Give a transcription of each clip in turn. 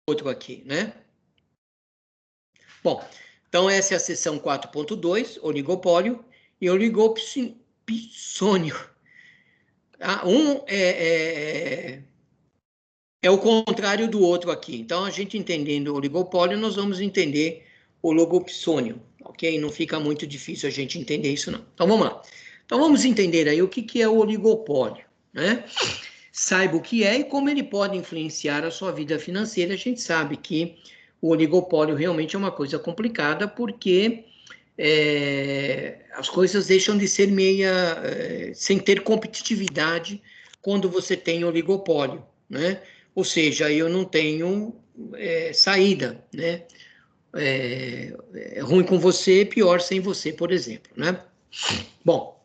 outro aqui, né? Bom, então essa é a seção 4.2, oligopólio e oligopsônio. Um é o contrário do outro aqui. Então, a gente entendendo o oligopólio, nós vamos entender o oligopsônio, ok? Não fica muito difícil a gente entender isso, não. Então, vamos lá. Então, vamos entender aí o que é o oligopólio, né? Saiba o que é e como ele pode influenciar a sua vida financeira. A gente sabe que o oligopólio realmente é uma coisa complicada, porque as coisas deixam de ser sem ter competitividade quando você tem oligopólio, né? Ou seja, eu não tenho saída, né? É ruim com você, pior sem você, por exemplo, né? Bom,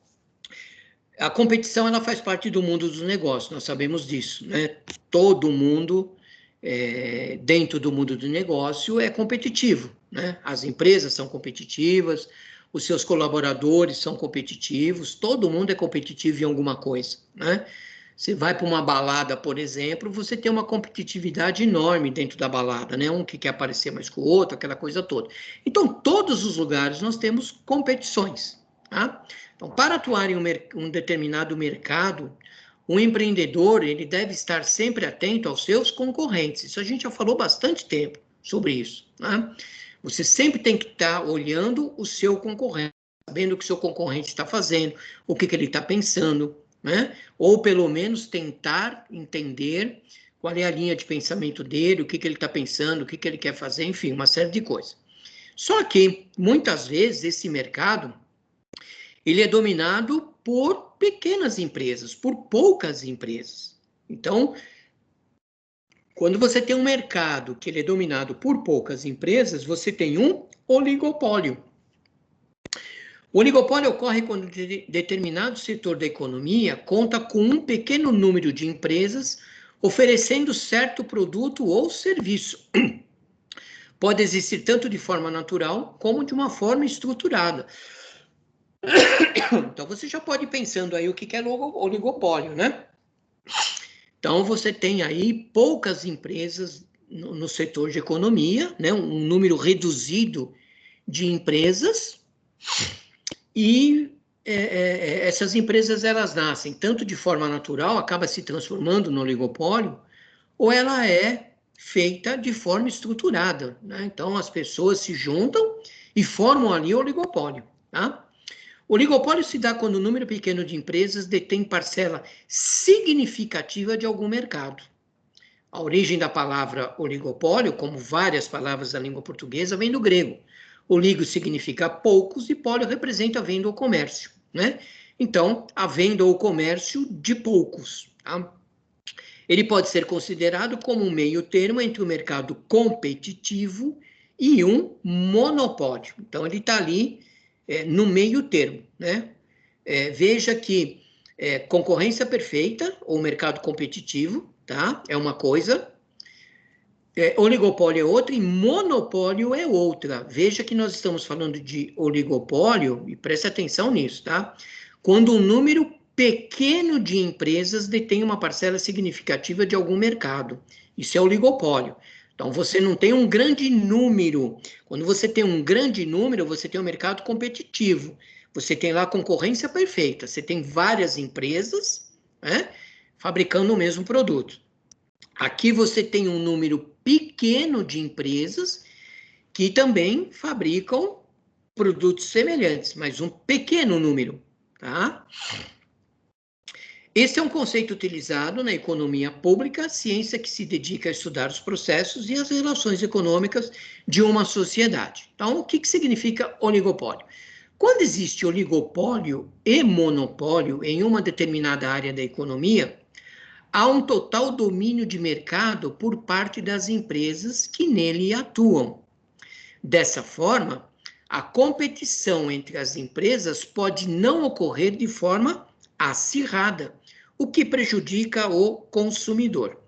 a competição ela faz parte do mundo dos negócios, nós sabemos disso, né? Todo mundo dentro do mundo do negócio é competitivo, né? As empresas são competitivas, os seus colaboradores são competitivos, todo mundo é competitivo em alguma coisa, né? Você vai para uma balada, por exemplo, você tem uma competitividade enorme dentro da balada, né? Um que quer aparecer mais que o outro, aquela coisa toda. Então, todos os lugares nós temos competições, tá? Então, para atuar em um determinado mercado, o empreendedor ele deve estar sempre atento aos seus concorrentes. Isso a gente já falou bastante tempo sobre isso, né? Você sempre tem que estar olhando o seu concorrente, sabendo o que o seu concorrente está fazendo, o que ele está pensando, né? Ou pelo menos tentar entender qual é a linha de pensamento dele, o que ele está pensando, o que ele quer fazer, enfim, uma série de coisas. Só que, muitas vezes, esse mercado ele é dominado por pequenas empresas, por poucas empresas. Então, quando você tem um mercado que ele é dominado por poucas empresas, você tem um oligopólio. O oligopólio ocorre quando determinado setor da economia conta com um pequeno número de empresas oferecendo certo produto ou serviço. Pode existir tanto de forma natural como de uma forma estruturada. Então, você já pode ir pensando aí o que é oligopólio, né? Então, você tem aí poucas empresas no setor de economia, né? Um número reduzido de empresas, e essas empresas elas nascem tanto de forma natural, acaba se transformando no oligopólio, ou ela é feita de forma estruturada, né? Então, as pessoas se juntam e formam ali o oligopólio, tá? O oligopólio se dá quando um número pequeno de empresas detém parcela significativa de algum mercado. A origem da palavra oligopólio, como várias palavras da língua portuguesa, vem do grego. Oligo significa poucos e pólio representa a venda ou comércio, né? Então, a venda ou comércio de poucos, tá? Ele pode ser considerado como um meio termo entre o mercado competitivo e um monopólio. Então, ele está ali no meio termo, né? Veja que concorrência perfeita ou mercado competitivo, tá? É uma coisa, oligopólio é outra e monopólio é outra. Veja que nós estamos falando de oligopólio, e preste atenção nisso, tá? Quando um número pequeno de empresas detém uma parcela significativa de algum mercado. Isso é oligopólio. Então, você não tem um grande número. Quando você tem um grande número, você tem um mercado competitivo. Você tem lá a concorrência perfeita. Você tem várias empresas, né, fabricando o mesmo produto. Aqui você tem um número pequeno de empresas que também fabricam produtos semelhantes, mas um pequeno número, tá? Esse é um conceito utilizado na economia pública, ciência que se dedica a estudar os processos e as relações econômicas de uma sociedade. Então, o que significa oligopólio? Quando existe oligopólio e monopólio em uma determinada área da economia, há um total domínio de mercado por parte das empresas que nele atuam. Dessa forma, a competição entre as empresas pode não ocorrer de forma acirrada, o que prejudica o consumidor.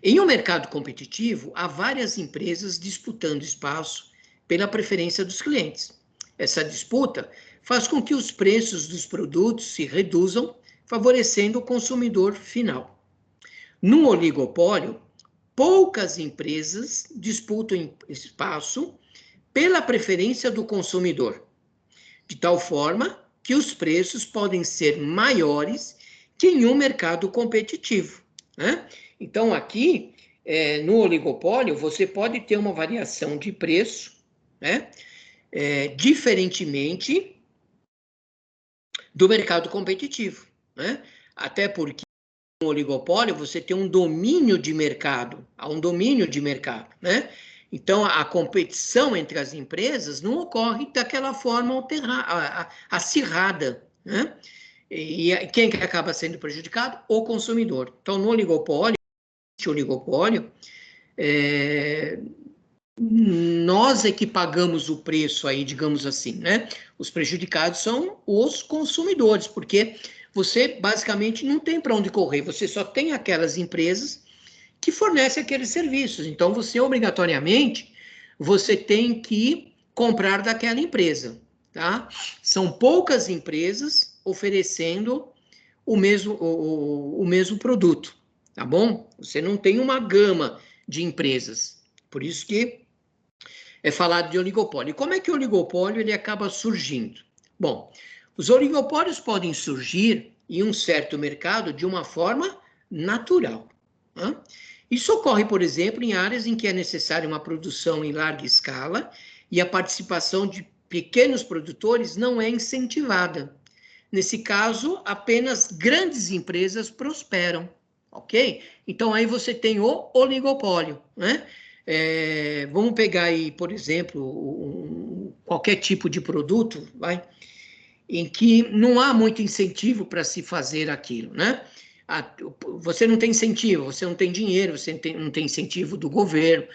Em um mercado competitivo, há várias empresas disputando espaço pela preferência dos clientes. Essa disputa faz com que os preços dos produtos se reduzam, favorecendo o consumidor final. Num oligopólio, poucas empresas disputam espaço pela preferência do consumidor, de tal forma que os preços podem ser maiores que em um mercado competitivo, né? Então, aqui, no oligopólio, você pode ter uma variação de preço, né? Diferentemente do mercado competitivo, né? Até porque no oligopólio você tem um domínio de mercado, há um domínio de mercado, né? Então, a competição entre as empresas não ocorre daquela forma acirrada, né? E quem que acaba sendo prejudicado? O consumidor. Então, no oligopólio, nós é que pagamos o preço aí, digamos assim, né? Os prejudicados são os consumidores, porque você basicamente não tem para onde correr, você só tem aquelas empresas que fornecem aqueles serviços. Então, você obrigatoriamente, você tem que comprar daquela empresa, tá? São poucas empresas oferecendo o mesmo produto, tá bom? Você não tem uma gama de empresas. Por isso que é falado de oligopólio. E como é que o oligopólio ele acaba surgindo? Bom, os oligopólios podem surgir em um certo mercado de uma forma natural, né? Isso ocorre, por exemplo, em áreas em que é necessária uma produção em larga escala e a participação de pequenos produtores não é incentivada. Nesse caso, apenas grandes empresas prosperam, ok? Então, aí você tem o oligopólio, né? Vamos pegar aí, por exemplo, qualquer tipo de produto, vai, em que não há muito incentivo para se fazer aquilo, né? Você não tem incentivo, você não tem dinheiro, você não tem incentivo do governo,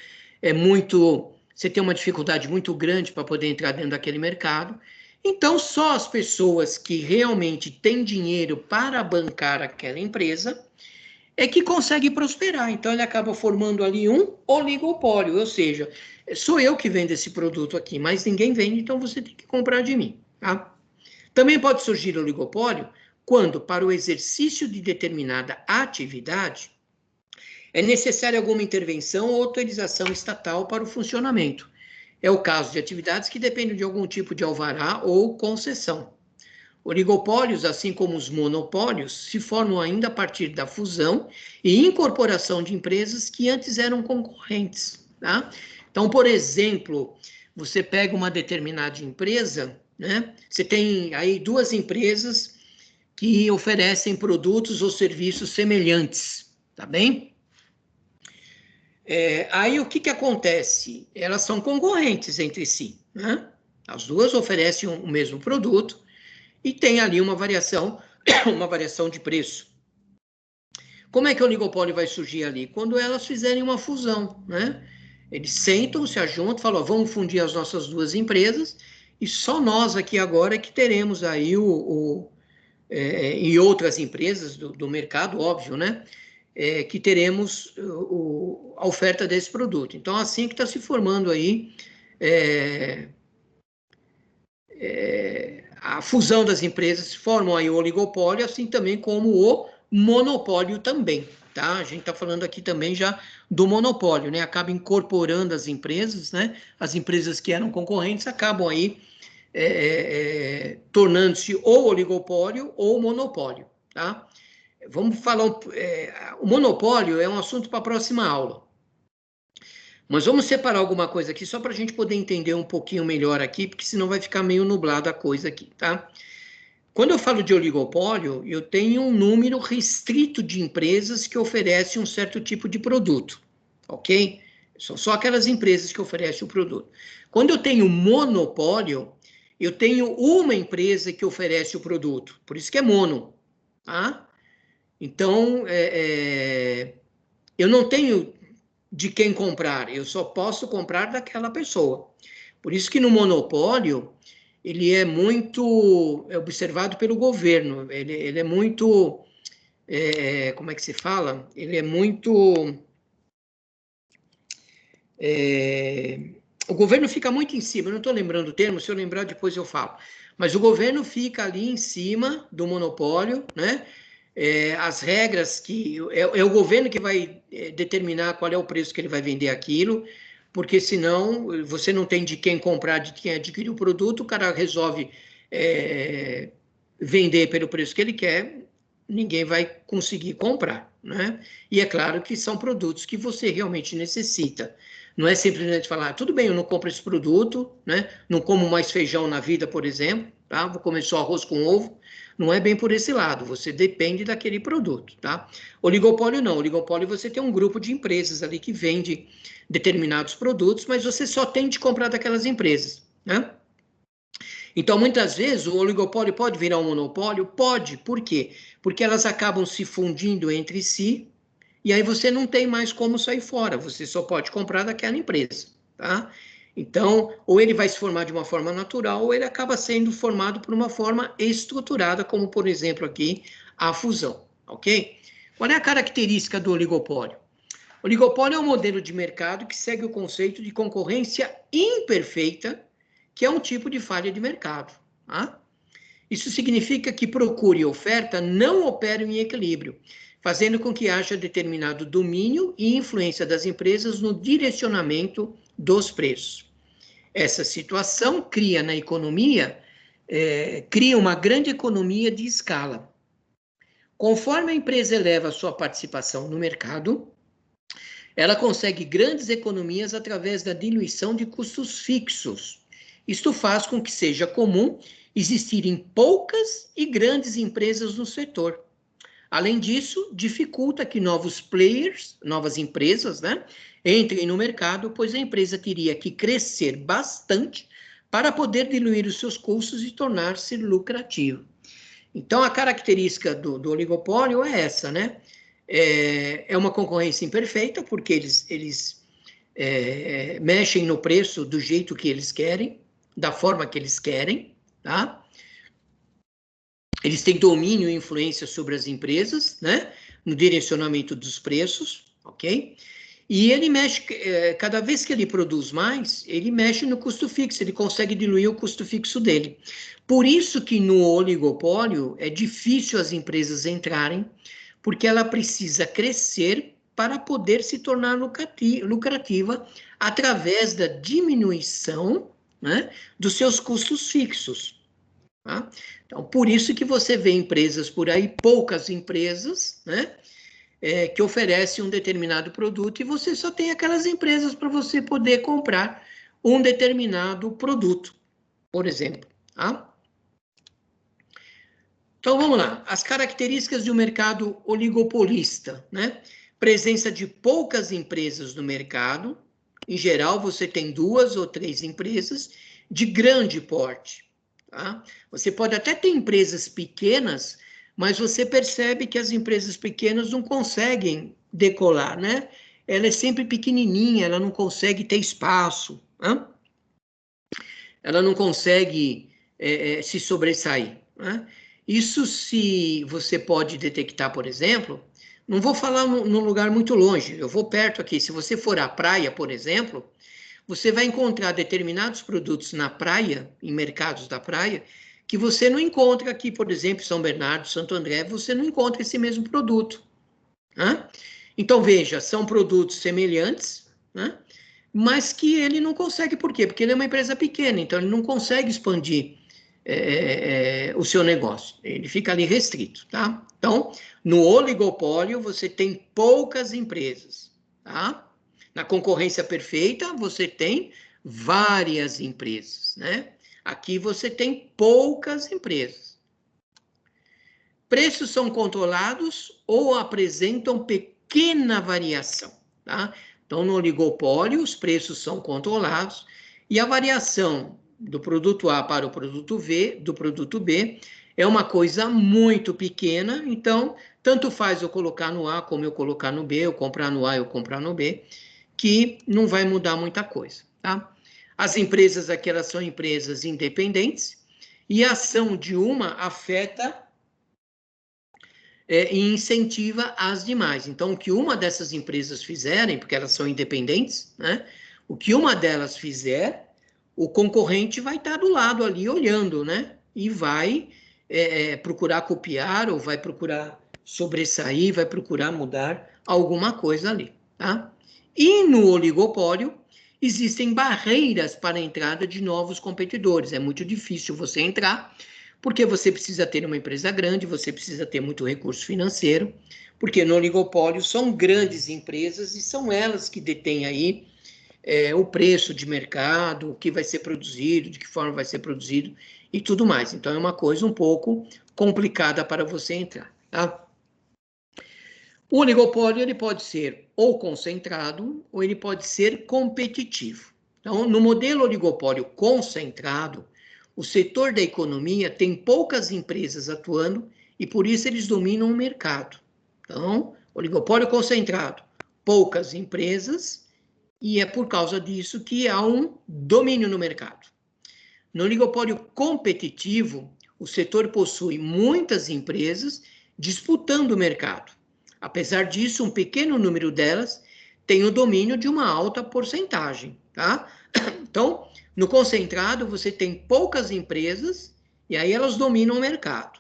você tem uma dificuldade muito grande para poder entrar dentro daquele mercado. Então, só as pessoas que realmente têm dinheiro para bancar aquela empresa é que consegue prosperar. Então, ele acaba formando ali um oligopólio, ou seja, sou eu que vendo esse produto aqui, mas ninguém vende, então você tem que comprar de mim, tá? Também pode surgir oligopólio quando, para o exercício de determinada atividade, é necessária alguma intervenção ou autorização estatal para o funcionamento. É o caso de atividades que dependem de algum tipo de alvará ou concessão. Oligopólios, assim como os monopólios, se formam ainda a partir da fusão e incorporação de empresas que antes eram concorrentes, tá? Então, por exemplo, você pega uma determinada empresa, né? Você tem aí duas empresas que oferecem produtos ou serviços semelhantes, tá bem? Aí o que acontece? Elas são concorrentes entre si, né? As duas oferecem o mesmo produto, e tem ali uma variação de preço. Como é que o oligopólio vai surgir ali? Quando elas fizerem uma fusão, né? Eles sentam, se ajuntam, falam, ó, vamos fundir as nossas duas empresas, e só nós aqui agora que teremos aí e outras empresas do mercado, óbvio, né? Que teremos a oferta desse produto. Então, assim que está se formando aí a fusão das empresas formam aí o oligopólio, assim também como o monopólio também, tá? A gente está falando aqui também já do monopólio, né? Acaba incorporando as empresas, né? As empresas que eram concorrentes acabam aí tornando-se ou oligopólio ou monopólio, tá? Vamos falar, o monopólio é um assunto para a próxima aula. Mas vamos separar alguma coisa aqui, só para a gente poder entender um pouquinho melhor aqui, porque senão vai ficar meio nublada a coisa aqui, tá? Quando eu falo de oligopólio, eu tenho um número restrito de empresas que oferecem um certo tipo de produto, ok? São só aquelas empresas que oferecem o produto. Quando eu tenho monopólio, eu tenho uma empresa que oferece o produto, por isso que é mono, tá? Então, eu não tenho de quem comprar, eu só posso comprar daquela pessoa. Por isso que no monopólio, ele é muito observado pelo governo, ele é muito, como é que se fala? Ele é muito... o governo fica muito em cima, eu não estou lembrando o termo, se eu lembrar depois eu falo, mas o governo fica ali em cima do monopólio, né? as regras que... É o governo que vai determinar qual é o preço que ele vai vender aquilo, porque senão você não tem de quem comprar, de quem adquirir o produto, o cara resolve vender pelo preço que ele quer, ninguém vai conseguir comprar, né? E é claro que são produtos que você realmente necessita. Não é simplesmente falar, tudo bem, eu não compro esse produto, né? Não como mais feijão na vida, por exemplo, tá? Vou comer só arroz com ovo. Não é bem por esse lado, você depende daquele produto, tá? Oligopólio não, oligopólio você tem um grupo de empresas ali que vende determinados produtos, mas você só tem de comprar daquelas empresas, né? Então, muitas vezes, o oligopólio pode virar um monopólio? Pode. Por quê? Porque elas acabam se fundindo entre si, e aí você não tem mais como sair fora, você só pode comprar daquela empresa, tá? Então, ou ele vai se formar de uma forma natural, ou ele acaba sendo formado por uma forma estruturada, como, por exemplo, aqui, a fusão, ok? Qual é a característica do oligopólio? O oligopólio é um modelo de mercado que segue o conceito de concorrência imperfeita, que é um tipo de falha de mercado. Tá? Isso significa que procura e oferta não operam em equilíbrio, fazendo com que haja determinado domínio e influência das empresas no direcionamento dos preços. Essa situação cria na economia, cria uma grande economia de escala. Conforme a empresa eleva a sua participação no mercado, ela consegue grandes economias através da diluição de custos fixos. Isto faz com que seja comum existirem poucas e grandes empresas no setor. Além disso, dificulta que novos players, novas empresas, né, entrem no mercado, pois a empresa teria que crescer bastante para poder diluir os seus custos e tornar-se lucrativo. Então, a característica do oligopólio é essa, né? É uma concorrência imperfeita, porque eles mexem no preço do jeito que eles querem, da forma que eles querem, tá? Eles têm domínio e influência sobre as empresas, né? No direcionamento dos preços, ok? E ele mexe, cada vez que ele produz mais, ele mexe no custo fixo, ele consegue diluir o custo fixo dele. Por isso que no oligopólio é difícil as empresas entrarem, porque ela precisa crescer para poder se tornar lucrativa através da diminuição, né, dos seus custos fixos. Tá? Então, por isso que você vê empresas por aí, poucas empresas, né, que oferecem um determinado produto e você só tem aquelas empresas para você poder comprar um determinado produto, por exemplo. Tá? Então, vamos lá. As características de um mercado oligopolista, né? Presença de poucas empresas no mercado. Em geral, você tem 2 ou 3 empresas de grande porte. Tá? Você pode até ter empresas pequenas, mas você percebe que as empresas pequenas não conseguem decolar, né? Ela é sempre pequenininha, ela não consegue ter espaço, né? Ela não consegue se sobressair, né? Isso se você pode detectar, por exemplo, não vou falar num lugar muito longe, eu vou perto aqui. Se você for à praia, por exemplo, você vai encontrar determinados produtos na praia, em mercados da praia, que você não encontra aqui, por exemplo, São Bernardo, Santo André, você não encontra esse mesmo produto. Né? Então, veja, são produtos semelhantes, né? Mas que ele não consegue, por quê? Porque ele é uma empresa pequena, então ele não consegue expandir o seu negócio, ele fica ali restrito, tá? Então, no oligopólio, você tem poucas empresas, tá? Na concorrência perfeita, você tem várias empresas, né? Aqui você tem poucas empresas. Preços são controlados ou apresentam pequena variação, tá? Então, no oligopólio, os preços são controlados e a variação do produto A para o produto B, é uma coisa muito pequena, então, tanto faz eu colocar no A como eu colocar no B, eu comprar no A, eu comprar no B, que não vai mudar muita coisa, tá? As empresas aqui, elas são empresas independentes e a ação de uma afeta e incentiva as demais. Então, o que uma dessas empresas fizerem, porque elas são independentes, né? O que uma delas fizer, o concorrente vai estar do lado ali olhando, né? E vai procurar copiar ou vai procurar sobressair, vai procurar mudar alguma coisa ali, tá? E no oligopólio, existem barreiras para a entrada de novos competidores. É muito difícil você entrar, porque você precisa ter uma empresa grande, você precisa ter muito recurso financeiro, porque no oligopólio são grandes empresas e são elas que detêm aí o preço de mercado, o que vai ser produzido, de que forma vai ser produzido e tudo mais. Então, é uma coisa um pouco complicada para você entrar, tá? O oligopólio ele pode ser ou concentrado ou ele pode ser competitivo. Então, no modelo oligopólio concentrado, o setor da economia tem poucas empresas atuando e por isso eles dominam o mercado. Então, oligopólio concentrado, poucas empresas e é por causa disso que há um domínio no mercado. No oligopólio competitivo, o setor possui muitas empresas disputando o mercado. Apesar disso, um pequeno número delas tem o domínio de uma alta porcentagem, tá? Então, no concentrado, você tem poucas empresas e aí elas dominam o mercado.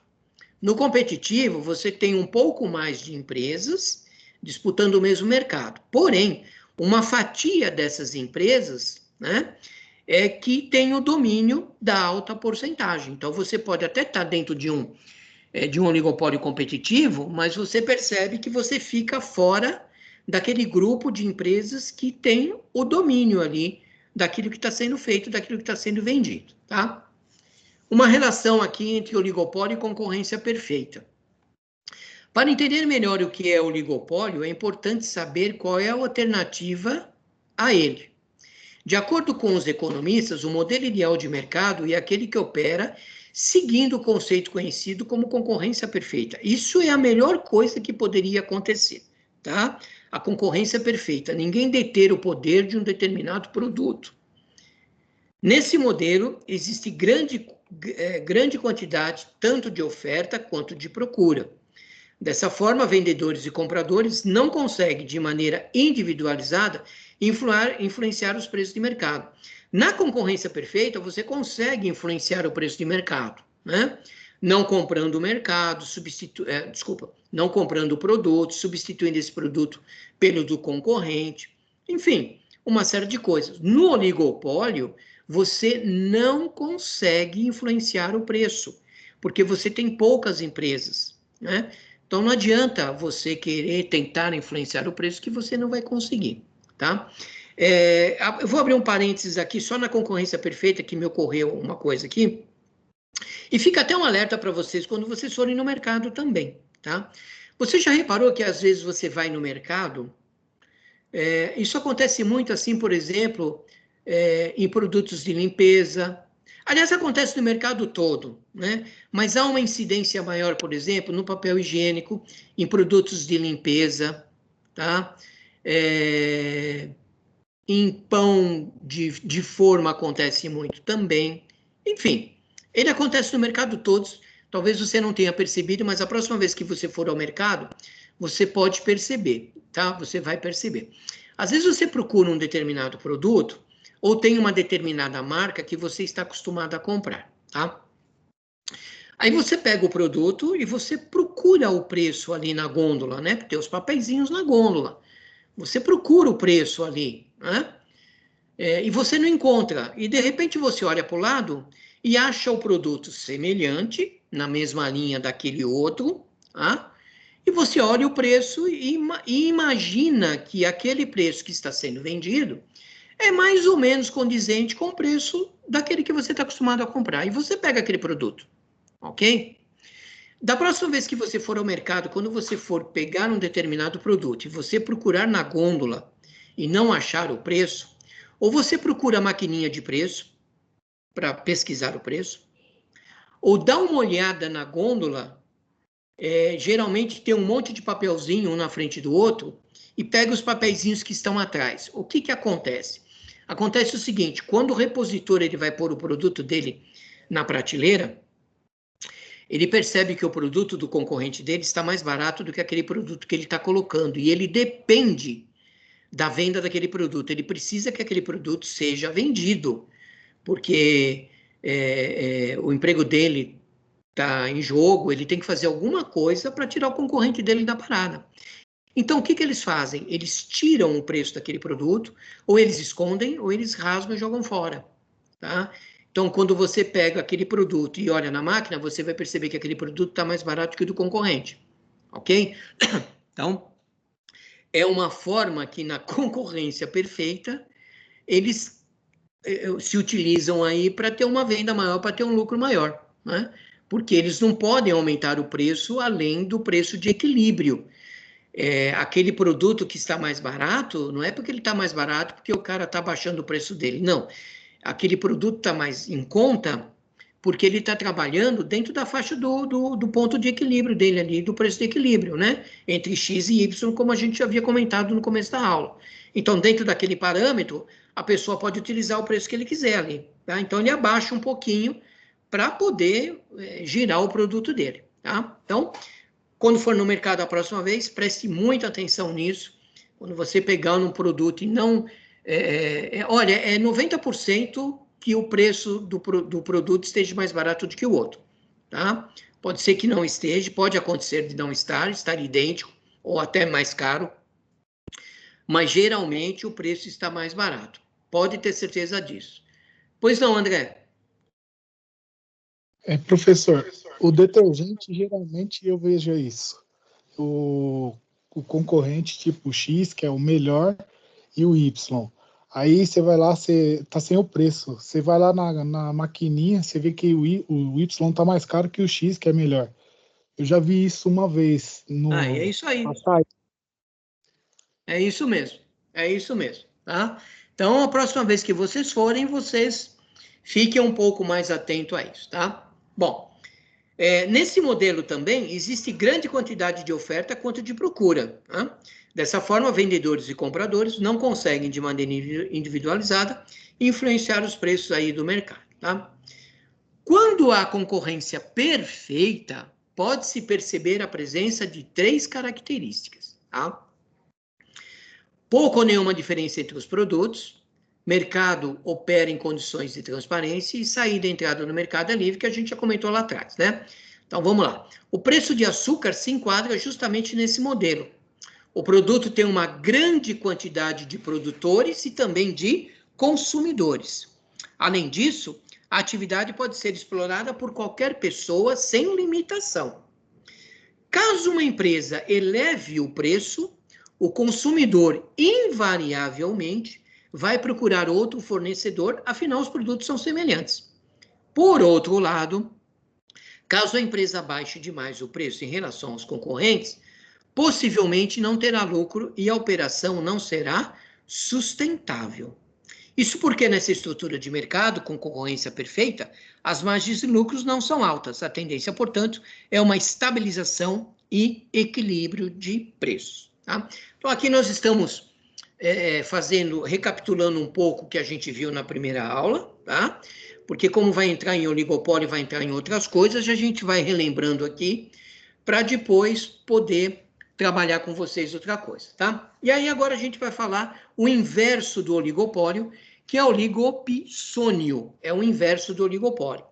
No competitivo, você tem um pouco mais de empresas disputando o mesmo mercado. Porém, uma fatia dessas empresas, né, é que tem o domínio da alta porcentagem. Então, você pode até estar dentro de um oligopólio competitivo, mas você percebe que você fica fora daquele grupo de empresas que tem o domínio ali daquilo que está sendo feito, daquilo que está sendo vendido, tá? Uma relação aqui entre oligopólio e concorrência perfeita. Para entender melhor o que é oligopólio, é importante saber qual é a alternativa a ele. De acordo com os economistas, o modelo ideal de mercado é aquele que opera seguindo o conceito conhecido como concorrência perfeita. Isso é a melhor coisa que poderia acontecer, tá? A concorrência perfeita, ninguém deter o poder de um determinado produto. Nesse modelo, existe grande quantidade tanto de oferta quanto de procura. Dessa forma, vendedores e compradores não conseguem, de maneira individualizada, influenciar os preços de mercado. Na concorrência perfeita, você consegue influenciar o preço de mercado, né? Não comprando o mercado, não comprando o produto, substituindo esse produto pelo do concorrente, enfim, uma série de coisas. No oligopólio, você não consegue influenciar o preço, porque você tem poucas empresas, né? Então, não adianta você querer tentar influenciar o preço que você não vai conseguir, tá? Eu vou abrir um parênteses aqui, só na concorrência perfeita, que me ocorreu uma coisa aqui, e fica até um alerta para vocês quando vocês forem no mercado também, tá? Você já reparou que às vezes você vai no mercado, isso acontece muito assim, por exemplo, em produtos de limpeza. Aliás, acontece no mercado todo, né? Mas há uma incidência maior, por exemplo, no papel higiênico, em produtos de limpeza, tá? Em pão de forma acontece muito também. Enfim, ele acontece no mercado todo. Talvez você não tenha percebido, mas a próxima vez que você for ao mercado, você pode perceber, tá? Você vai perceber. Às vezes você procura um determinado produto ou tem uma determinada marca que você está acostumado a comprar, tá? Aí você pega o produto e você procura o preço ali na gôndola, né? Tem os papeizinhos na gôndola. Você procura o preço ali, né? E você não encontra. E de repente você olha para o lado e acha o produto semelhante, na mesma linha daquele outro, tá? E você olha o preço e imagina que aquele preço que está sendo vendido é mais ou menos condizente com o preço daquele que você está acostumado a comprar. E você pega aquele produto, ok? Da próxima vez que você for ao mercado, quando você for pegar um determinado produto e você procurar na gôndola e não achar o preço, ou você procura a maquininha de preço para pesquisar o preço, ou dá uma olhada na gôndola, geralmente tem um monte de papelzinho um na frente do outro, e pega os papeizinhos que estão atrás. O que acontece? Acontece o seguinte, quando o repositor ele vai pôr o produto dele na prateleira, ele percebe que o produto do concorrente dele está mais barato do que aquele produto que ele está colocando, e ele depende da venda daquele produto. Ele precisa que aquele produto seja vendido, porque o emprego dele está em jogo, ele tem que fazer alguma coisa para tirar o concorrente dele da parada. Então, o que eles fazem? Eles tiram o preço daquele produto, ou eles escondem, ou eles rasgam e jogam fora, tá? Então, quando você pega aquele produto e olha na máquina, você vai perceber que aquele produto está mais barato que o do concorrente, ok? Então, é uma forma que na concorrência perfeita, eles se utilizam aí para ter uma venda maior, para ter um lucro maior, né? Porque eles não podem aumentar o preço além do preço de equilíbrio. Aquele produto que está mais barato, não é porque ele está mais barato porque o cara está baixando o preço dele, não. Aquele produto está mais em conta porque ele está trabalhando dentro da faixa do ponto de equilíbrio dele ali, do preço de equilíbrio, né? Entre X e Y, como a gente já havia comentado no começo da aula. Então, dentro daquele parâmetro, a pessoa pode utilizar o preço que ele quiser ali, tá? Então, ele abaixa um pouquinho para poder girar o produto dele, tá? Então, quando for no mercado a próxima vez, preste muita atenção nisso. Quando você pegar um produto e não... olha, é 90% que o preço do produto esteja mais barato do que o outro, tá? Pode ser que não esteja, pode acontecer de não estar idêntico, ou até mais caro, mas geralmente o preço está mais barato. Pode ter certeza disso. Pois não, André? Professor, o detergente, geralmente eu vejo isso. O concorrente tipo X, que é o melhor, e o Y. Aí você vai lá, você tá sem o preço. Você vai lá na maquininha, você vê que o Y tá mais caro que o X, que é melhor. Eu já vi isso uma vez É no isso aí. site. É isso mesmo. É isso mesmo, tá? Então, a próxima vez que vocês forem, vocês fiquem um pouco mais atentos a isso, tá? Bom, nesse modelo também existe grande quantidade de oferta quanto de procura, tá? Dessa forma, vendedores e compradores não conseguem, de maneira individualizada, influenciar os preços aí do mercado, tá? Quando há concorrência perfeita, pode-se perceber a presença de 3 características, tá? Pouco ou nenhuma diferença entre os produtos, mercado opera em condições de transparência e saída e entrada no mercado é livre, que a gente já comentou lá atrás, né? Então, vamos lá. O preço de açúcar se enquadra justamente nesse modelo. O produto tem uma grande quantidade de produtores e também de consumidores. Além disso, a atividade pode ser explorada por qualquer pessoa sem limitação. Caso uma empresa eleve o preço, o consumidor invariavelmente vai procurar outro fornecedor, afinal os produtos são semelhantes. Por outro lado, caso a empresa baixe demais o preço em relação aos concorrentes, possivelmente não terá lucro e a operação não será sustentável. Isso porque nessa estrutura de mercado, com concorrência perfeita, as margens de lucros não são altas. A tendência, portanto, é uma estabilização e equilíbrio de preços. Tá? Então, aqui nós estamos recapitulando um pouco o que a gente viu na primeira aula, tá? Porque como vai entrar em oligopólio, vai entrar em outras coisas, a gente vai relembrando aqui para depois poder trabalhar com vocês outra coisa, tá? E aí agora a gente vai falar o inverso do oligopólio, que é o oligopsônio, é o inverso do oligopólio.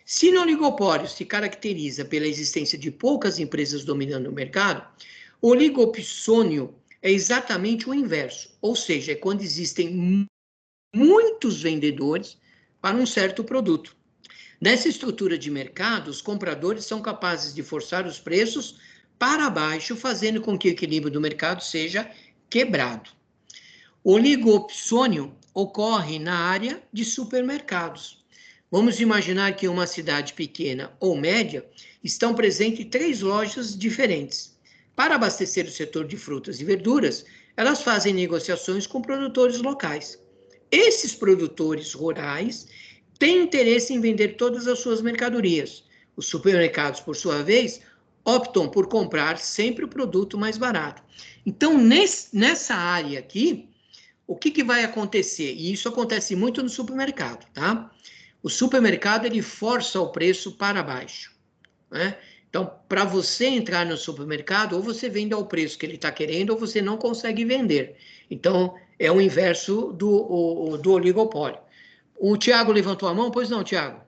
Se no oligopólio se caracteriza pela existência de poucas empresas dominando o mercado, o oligopsônio é exatamente o inverso, ou seja, é quando existem muitos vendedores para um certo produto. Nessa estrutura de mercado, os compradores são capazes de forçar os preços para baixo, fazendo com que o equilíbrio do mercado seja quebrado. O oligopsônio ocorre na área de supermercados. Vamos imaginar que em uma cidade pequena ou média estão presentes 3 lojas diferentes. Para abastecer o setor de frutas e verduras, elas fazem negociações com produtores locais. Esses produtores rurais têm interesse em vender todas as suas mercadorias. Os supermercados, por sua vez, optam por comprar sempre o produto mais barato. Então, nessa área aqui, o que vai acontecer? E isso acontece muito no supermercado, tá? O supermercado, ele força o preço para baixo, né? Então, para você entrar no supermercado, ou você vende ao preço que ele está querendo, ou você não consegue vender. Então, é o inverso do oligopólio. O Tiago levantou a mão? Pois não, Tiago?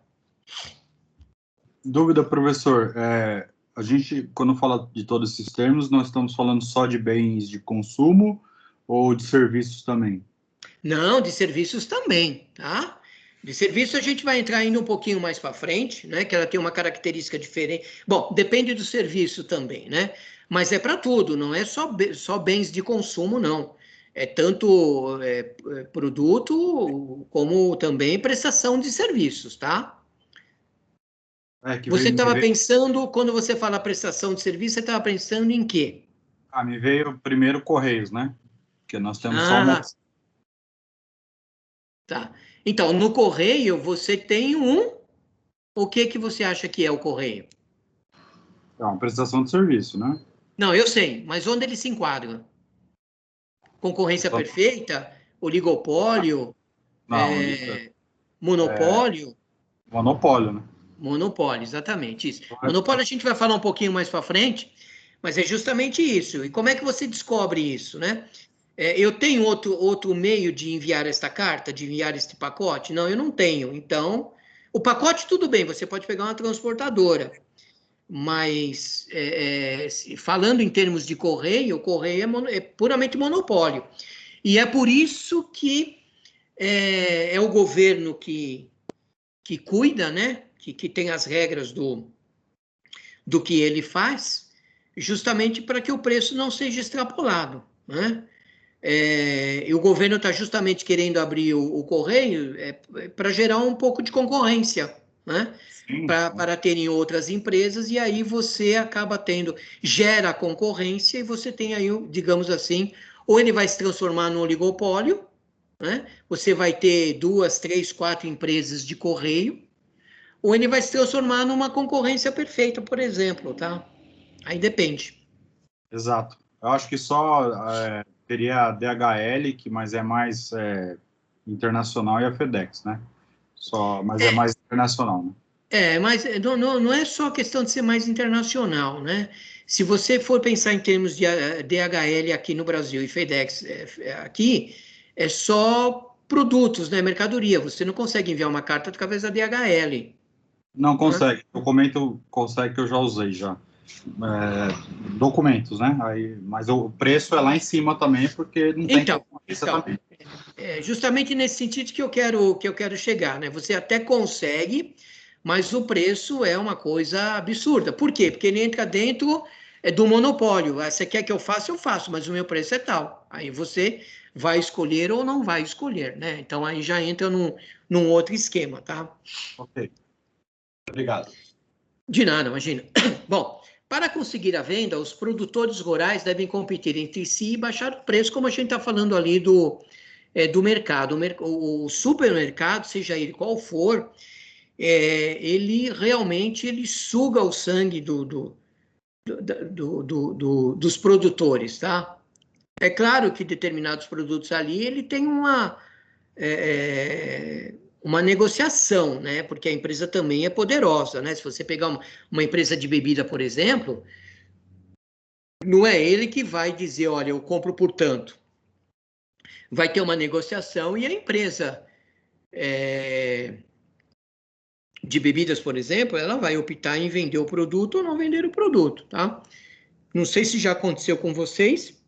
Dúvida, professor. A gente, quando fala de todos esses termos, nós estamos falando só de bens de consumo ou de serviços também? Não, de serviços também, tá? De serviço a gente vai entrar ainda um pouquinho mais para frente, né? Que ela tem uma característica diferente. Bom, depende do serviço também, né? Mas é para tudo, não é só bens de consumo, não. É tanto produto como também prestação de serviços, tá? Que Você me estava veio, pensando, quando você fala prestação de serviço, você estava pensando em quê? me veio primeiro Correios, né? Porque nós temos só uma. Ah, tá. Então, no correio você tem um. O que que você acha que é o correio? É uma prestação de serviço, né? Não, eu sei, mas onde ele se enquadra? Concorrência Só- perfeita? Oligopólio? Não, Monopólio? monopólio, né? Monopólio, exatamente isso. Monopólio a gente vai falar um pouquinho mais para frente, mas é justamente isso. E como é que você descobre isso, né? Eu tenho outro meio de enviar esta carta, de enviar este pacote? Não, eu não tenho. Então, o pacote tudo bem, você pode pegar uma transportadora, mas falando em termos de correio, o correio é puramente monopólio. E é por isso que é o governo que cuida, né? Que tem as regras do que ele faz, justamente para que o preço não seja extrapolado, né? E o governo está justamente querendo abrir o correio para gerar um pouco de concorrência, né? Sim. Para terem outras empresas, e aí você acaba gera concorrência e você tem aí, digamos assim, ou ele vai se transformar num oligopólio, né? Você vai ter 2, 3, 4 empresas de correio, ou ele vai se transformar numa concorrência perfeita, por exemplo, tá? Aí depende. Exato. Eu acho que só teria a DHL, mas é mais internacional, e a FedEx, né? Mas é mais internacional, né? Mas não é só questão de ser mais internacional, né? Se você for pensar em termos de DHL aqui no Brasil e FedEx aqui, é só produtos, né? Mercadoria. Você não consegue enviar uma carta através da DHL. Não Né? consegue. Documento consegue, que eu já usei já. Documentos, né? Mas o preço é lá em cima também, porque não tem Então, concorrência também. justamente nesse sentido que eu quero chegar, né? Você até consegue, mas o preço é uma coisa absurda. Por quê? Porque ele entra dentro do monopólio. Você quer que eu faço, mas o meu preço é tal. Aí você vai escolher ou não vai escolher, né? Então aí já entra num outro esquema, tá? Ok. Obrigado. De nada, imagina. Bom, para conseguir a venda, os produtores rurais devem competir entre si e baixar o preço, como a gente está falando ali do mercado. O supermercado, seja ele qual for, ele realmente suga o sangue dos produtores, tá? É claro que determinados produtos ali, ele tem uma negociação, né? Porque a empresa também é poderosa, né? Se você pegar uma empresa de bebida, por exemplo, não é ele que vai dizer, olha, eu compro por tanto. Vai ter uma negociação e a empresa de bebidas, por exemplo, ela vai optar em vender o produto ou não vender o produto, tá? Não sei se já aconteceu com vocês,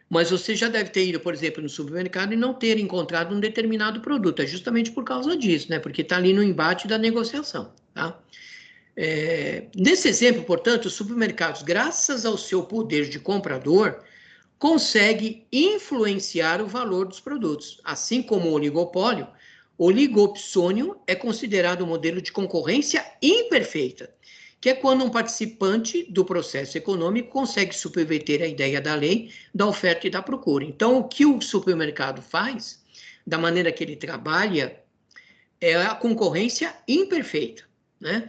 mas você já deve ter ido, por exemplo, no supermercado e não ter encontrado um determinado produto. É justamente por causa disso, né? Porque está ali no embate da negociação, tá? Nesse exemplo, portanto, os supermercados, graças ao seu poder de comprador, consegue influenciar o valor dos produtos. Assim como o oligopólio, o oligopsônio é considerado um modelo de concorrência imperfeita, que é quando um participante do processo econômico consegue subverter a ideia da lei, da oferta e da procura. Então, o que o supermercado faz, da maneira que ele trabalha, é a concorrência imperfeita, né?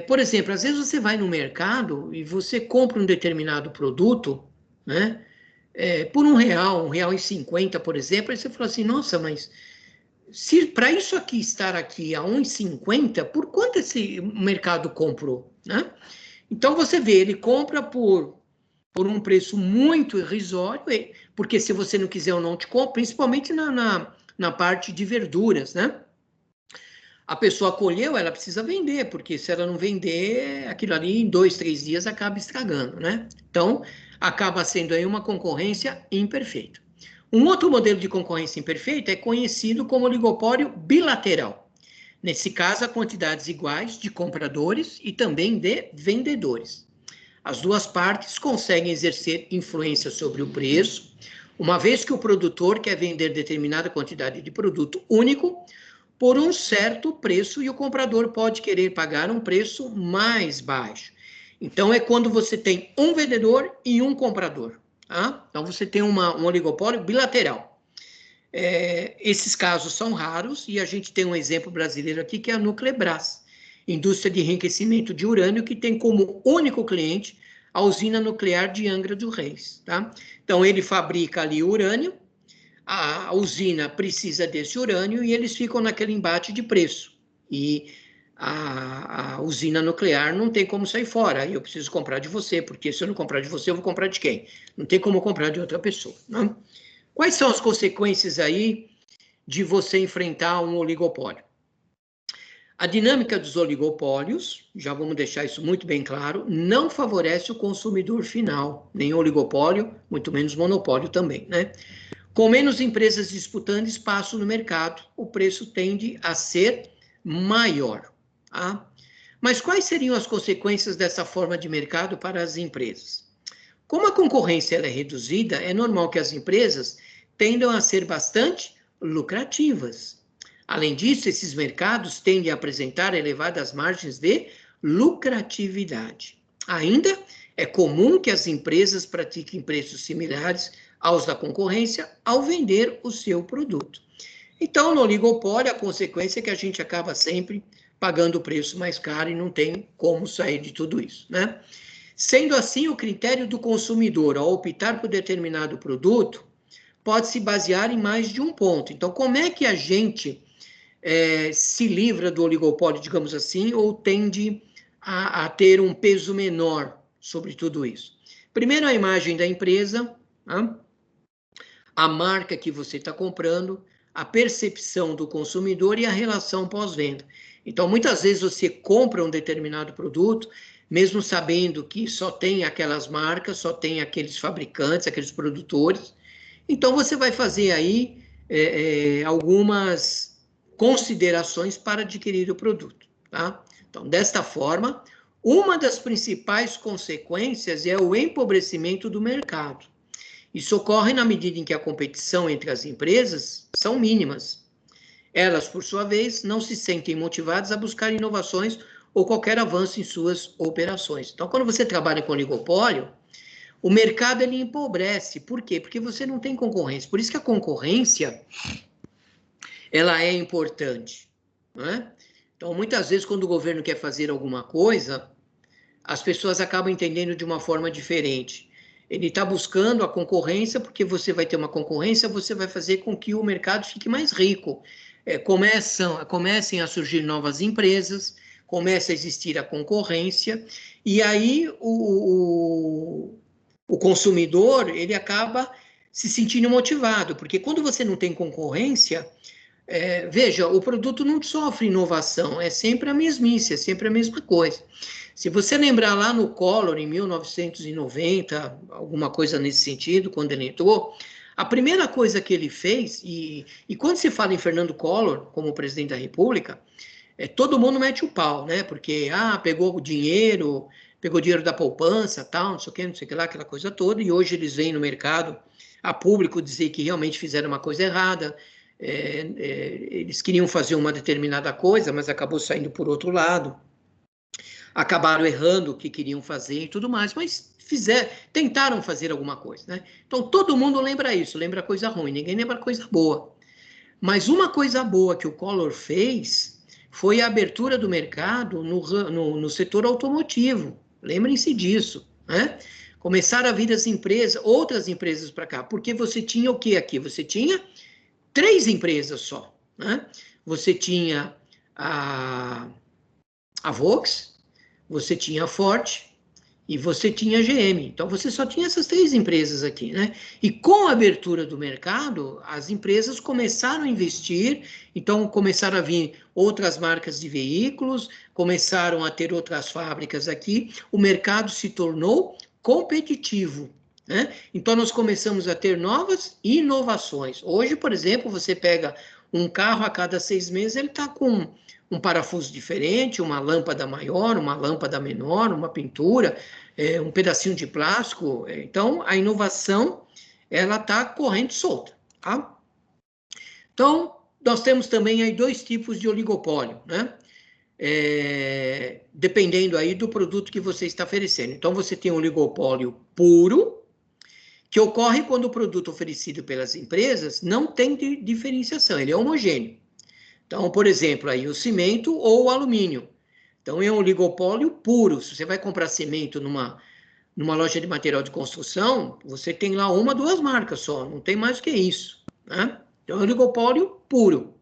Por exemplo, às vezes você vai no mercado e você compra um determinado produto, né? Por R$ 1,50, por exemplo, aí você fala assim, nossa, mas se para isso aqui estar aqui a 1,50, por quanto esse mercado comprou, né? Então você vê, ele compra por um preço muito irrisório, porque se você não quiser ou não te compra, principalmente na parte de verduras, né? A pessoa colheu, ela precisa vender, porque se ela não vender, aquilo ali em 2, 3 dias acaba estragando, né? Então, acaba sendo aí uma concorrência imperfeita. Um outro modelo de concorrência imperfeita é conhecido como oligopólio bilateral. Nesse caso, há quantidades iguais de compradores e também de vendedores. As duas partes conseguem exercer influência sobre o preço, uma vez que o produtor quer vender determinada quantidade de produto único por um certo preço e o comprador pode querer pagar um preço mais baixo. Então, é quando você tem um vendedor e um comprador. Tá? Então, você tem um oligopólio bilateral. Esses casos são raros e a gente tem um exemplo brasileiro aqui que é a Nuclebras, indústria de enriquecimento de urânio, que tem como único cliente a usina nuclear de Angra dos Reis. Tá? Então, ele fabrica ali urânio, a usina precisa desse urânio e eles ficam naquele embate de preço. E a usina nuclear não tem como sair fora. Eu preciso comprar de você, porque se eu não comprar de você, eu vou comprar de quem? Não tem como comprar de outra pessoa. Não? Quais são as consequências aí de você enfrentar um oligopólio? A dinâmica dos oligopólios, já vamos deixar isso muito bem claro, não favorece o consumidor final, nem oligopólio, muito menos monopólio também, né? Com menos empresas disputando espaço no mercado, o preço tende a ser maior. Tá? Mas quais seriam as consequências dessa forma de mercado para as empresas? Como a concorrência ela é reduzida, é normal que as empresas tendam a ser bastante lucrativas. Além disso, esses mercados tendem a apresentar elevadas margens de lucratividade. Ainda é comum que as empresas pratiquem preços similares aos da concorrência ao vender o seu produto. Então, no oligopólio, a consequência é que a gente acaba sempre pagando o preço mais caro e não tem como sair de tudo isso, né? Sendo assim, o critério do consumidor ao optar por determinado produto pode se basear em mais de um ponto. Então, como é que a gente se livra do oligopólio, digamos assim, ou tende a ter um peso menor sobre tudo isso? Primeiro, a imagem da empresa, tá? A marca que você está comprando, a percepção do consumidor e a relação pós-venda. Então, muitas vezes você compra um determinado produto, mesmo sabendo que só tem aquelas marcas, só tem aqueles fabricantes, aqueles produtores. Então, você vai fazer aí algumas considerações para adquirir o produto. Tá? Então, desta forma, uma das principais consequências é o empobrecimento do mercado. Isso ocorre na medida em que a competição entre as empresas são mínimas. Elas, por sua vez, não se sentem motivadas a buscar inovações ou qualquer avanço em suas operações. Então, quando você trabalha com oligopólio, o mercado ele empobrece. Por quê? Porque você não tem concorrência. Por isso que a concorrência ela é importante. Não é? Então, muitas vezes, quando o governo quer fazer alguma coisa, as pessoas acabam entendendo de uma forma diferente. Ele está buscando a concorrência, porque você vai ter uma concorrência, você vai fazer com que o mercado fique mais rico. Comecem a surgir novas empresas, começa a existir a concorrência, e aí o consumidor ele acaba se sentindo motivado, porque quando você não tem concorrência, veja, o produto não sofre inovação, é sempre a mesmice, é sempre a mesma coisa. Se você lembrar lá no Collor, em 1990, alguma coisa nesse sentido, quando ele entrou, a primeira coisa que ele fez, e quando se fala em Fernando Collor como presidente da República, todo mundo mete o pau, né? Porque, pegou dinheiro da poupança, tal, não sei o que lá, aquela coisa toda, e hoje eles vêm no mercado a público dizer que realmente fizeram uma coisa errada, eles queriam fazer uma determinada coisa, mas acabou saindo por outro lado. Acabaram errando o que queriam fazer e tudo mais, mas tentaram fazer alguma coisa, né? Então, todo mundo lembra isso, lembra coisa ruim, ninguém lembra coisa boa. Mas uma coisa boa que o Collor fez foi a abertura do mercado no setor automotivo. Lembrem-se disso, né? Começaram a vir outras empresas para cá, porque você tinha o que aqui? Você tinha 3 empresas só, né? Você tinha a Volks, você tinha a Ford e você tinha a GM. Então, você só tinha essas 3 empresas aqui, né? E com a abertura do mercado, as empresas começaram a investir, então começaram a vir outras marcas de veículos, começaram a ter outras fábricas aqui, o mercado se tornou competitivo, né? Então, nós começamos a ter novas inovações. Hoje, por exemplo, você pega um carro a cada 6 meses, ele está com um parafuso diferente, uma lâmpada maior, uma lâmpada menor, uma pintura, um pedacinho de plástico. Então, a inovação, ela está correndo solta, tá? Então, nós temos também aí 2 tipos de oligopólio, né? Dependendo aí do produto que você está oferecendo. Então, você tem um oligopólio puro, que ocorre quando o produto oferecido pelas empresas não tem diferenciação, ele é homogêneo. Então, por exemplo, aí o cimento ou o alumínio. Então, é um oligopólio puro. Se você vai comprar cimento numa loja de material de construção, você tem lá 1, 2 marcas só, não tem mais do que isso, né? Então, é um oligopólio puro.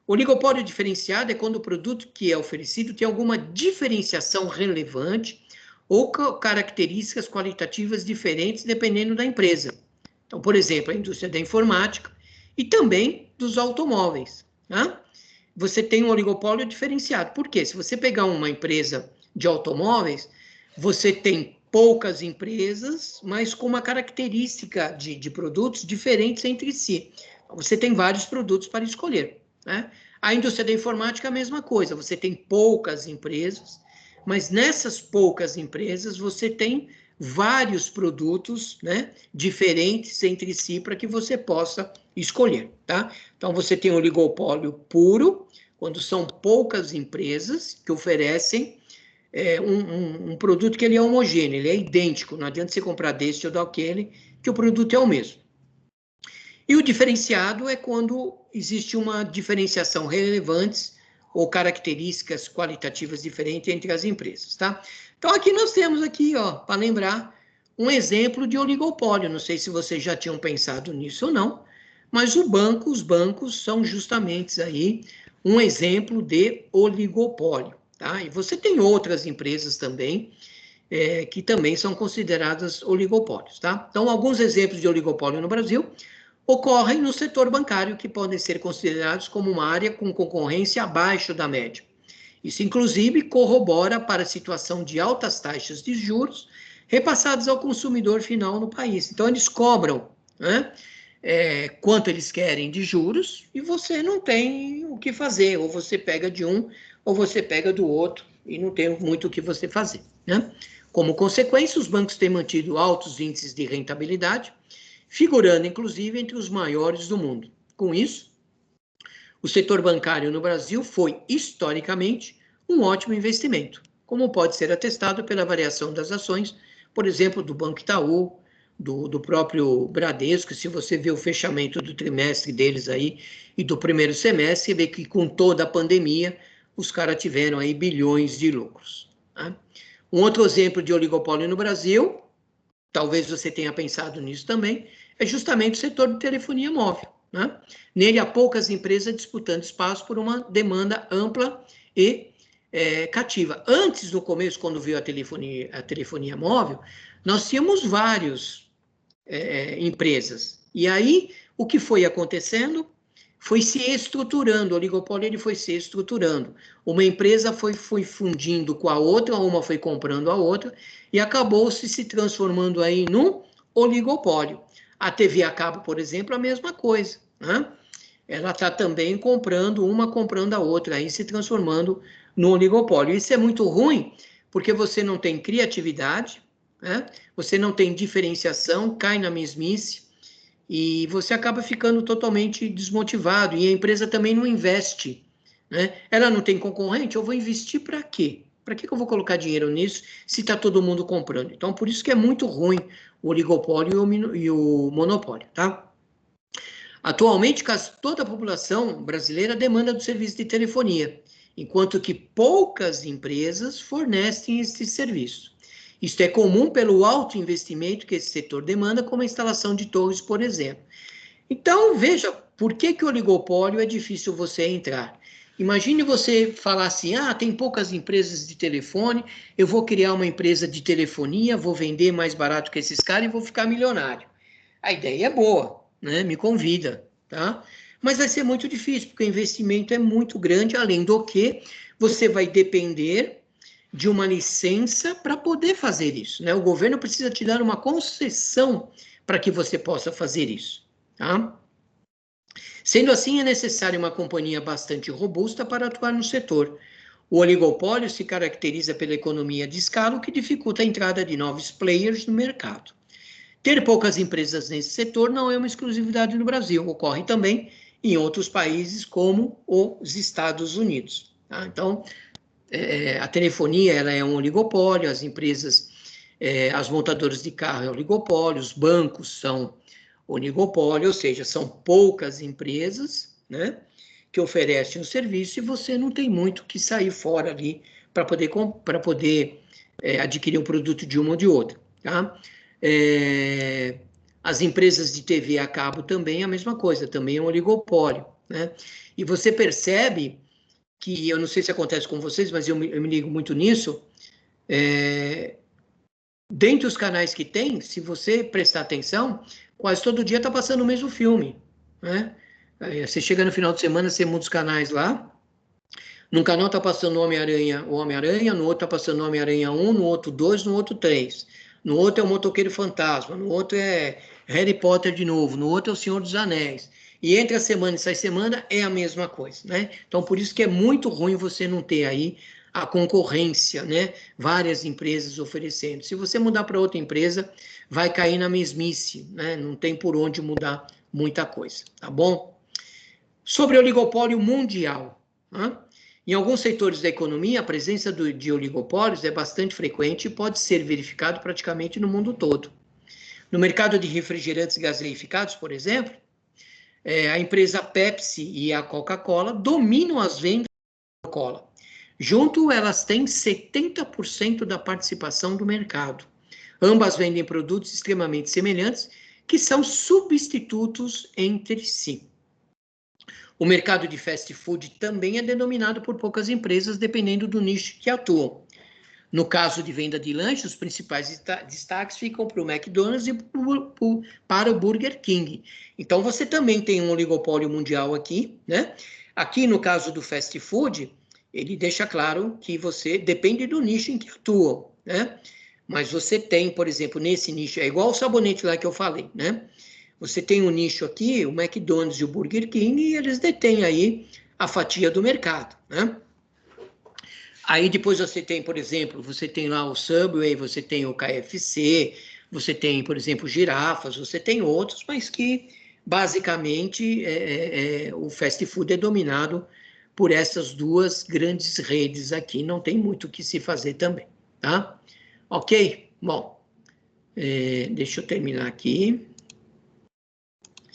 O oligopólio diferenciado é quando o produto que é oferecido tem alguma diferenciação relevante ou características qualitativas diferentes dependendo da empresa. Então, por exemplo, a indústria da informática e também dos automóveis, né? Você tem um oligopólio diferenciado. Por quê? Se você pegar uma empresa de automóveis, você tem poucas empresas, mas com uma característica de produtos diferentes entre si. Você tem vários produtos para escolher, né? A indústria da informática é a mesma coisa. Você tem poucas empresas, mas nessas poucas empresas você tem vários produtos, né, diferentes entre si para que você possa escolher, tá? Então, você tem um oligopólio puro, quando são poucas empresas que oferecem um produto que ele é homogêneo, ele é idêntico, não adianta você comprar desse ou daquele, que o produto é o mesmo. E o diferenciado é quando existe uma diferenciação relevante ou características qualitativas diferentes entre as empresas, tá? Então, aqui nós temos aqui, ó, para lembrar, um exemplo de oligopólio. Não sei se vocês já tinham pensado nisso ou não, mas os bancos são justamente aí um exemplo de oligopólio, tá? E você tem outras empresas também, que também são consideradas oligopólios, tá? Então, alguns exemplos de oligopólio no Brasil ocorrem no setor bancário, que podem ser considerados como uma área com concorrência abaixo da média. Isso, inclusive, corrobora para a situação de altas taxas de juros repassadas ao consumidor final no país. Então, eles cobram, né, quanto eles querem de juros e você não tem o que fazer. Ou você pega de um, ou você pega do outro, e não tem muito o que você fazer, né? Como consequência, os bancos têm mantido altos índices de rentabilidade, figurando, inclusive, entre os maiores do mundo. Com isso, o setor bancário no Brasil foi, historicamente, um ótimo investimento, como pode ser atestado pela variação das ações, por exemplo, do Banco Itaú, do próprio Bradesco. Se você vê o fechamento do trimestre deles aí e do primeiro semestre, você vê que com toda a pandemia, os caras tiveram aí bilhões de lucros, né? Um outro exemplo de oligopólio no Brasil, talvez você tenha pensado nisso também, é justamente o setor de telefonia móvel, né? Nele há poucas empresas disputando espaço por uma demanda ampla e cativa. Antes, no começo, quando veio a telefonia móvel, nós tínhamos várias empresas. E aí, o que foi acontecendo? Foi se estruturando, o oligopólio ele foi se estruturando. Uma empresa foi fundindo com a outra, uma foi comprando a outra, e acabou se transformando aí num oligopólio. A TV a cabo, por exemplo, a mesma coisa, né? Ela está também comprando a outra, aí se transformando no oligopólio. Isso é muito ruim, porque você não tem criatividade, né? Você não tem diferenciação, cai na mesmice, e você acaba ficando totalmente desmotivado, e a empresa também não investe, né? Ela não tem concorrente, eu vou investir para quê? Para que eu vou colocar dinheiro nisso se está todo mundo comprando? Então, por isso que é muito ruim o oligopólio e o monopólio, tá? Atualmente, quase toda a população brasileira demanda do serviço de telefonia, enquanto que poucas empresas fornecem esse serviço. Isto é comum pelo alto investimento que esse setor demanda, como a instalação de torres, por exemplo. Então, veja, por que o oligopólio é difícil você entrar? Imagine você falar assim, tem poucas empresas de telefone, eu vou criar uma empresa de telefonia, vou vender mais barato que esses caras e vou ficar milionário. A ideia é boa, né? Me convida, tá? Mas vai ser muito difícil, porque o investimento é muito grande, além do que você vai depender de uma licença para poder fazer isso, né? O governo precisa te dar uma concessão para que você possa fazer isso, tá? Sendo assim, é necessária uma companhia bastante robusta para atuar no setor. O oligopólio se caracteriza pela economia de escala, o que dificulta a entrada de novos players no mercado. Ter poucas empresas nesse setor não é uma exclusividade no Brasil, ocorre também em outros países como os Estados Unidos. Tá? Então, a telefonia ela é um oligopólio, as empresas, as montadoras de carro é oligopólio, os bancos são oligopólio, ou seja, são poucas empresas, né, que oferecem o serviço e você não tem muito que sair fora ali para poder adquirir um produto de uma ou de outra. Tá? As empresas de TV a cabo também é a mesma coisa, também é um oligopólio. Né? E você percebe que, eu não sei se acontece com vocês, mas eu me ligo muito nisso, dentre os canais que tem, se você prestar atenção, quase todo dia está passando o mesmo filme. Né? Você chega no final de semana, você muda os canais lá, num canal está passando o Homem-Aranha, no outro está passando o Homem-Aranha 1, no outro 2, no outro 3. No outro é o Motoqueiro Fantasma, no outro é Harry Potter de novo, no outro é o Senhor dos Anéis. E entre a semana e sai semana é a mesma coisa, né? Então, por isso que é muito ruim você não ter aí a concorrência, né? Várias empresas oferecendo. Se você mudar para outra empresa, vai cair na mesmice, né? Não tem por onde mudar muita coisa, tá bom? Sobre o oligopólio mundial, né? Em alguns setores da economia, a presença de oligopólios é bastante frequente e pode ser verificado praticamente no mundo todo. No mercado de refrigerantes gaseificados, por exemplo, a empresa Pepsi e a Coca-Cola dominam as vendas da Coca-Cola. Junto, elas têm 70% da participação do mercado. Ambas vendem produtos extremamente semelhantes, que são substitutos entre si. O mercado de fast food também é denominado por poucas empresas, dependendo do nicho que atuam. No caso de venda de lanches, os principais destaques ficam para o McDonald's e para o Burger King. Então, você também tem um oligopólio mundial aqui, né? Aqui, no caso do fast food, ele deixa claro que você depende do nicho em que atua, né? Mas você tem, por exemplo, nesse nicho, é igual o sabonete lá que eu falei, né? Você tem um nicho aqui, o McDonald's e o Burger King, e eles detêm aí a fatia do mercado, né? Aí depois você tem, por exemplo, você tem lá o Subway, você tem o KFC, você tem, por exemplo, girafas, você tem outros, mas que basicamente o fast food é dominado por essas duas grandes redes aqui, não tem muito o que se fazer também, tá? Ok? Bom, deixa eu terminar aqui.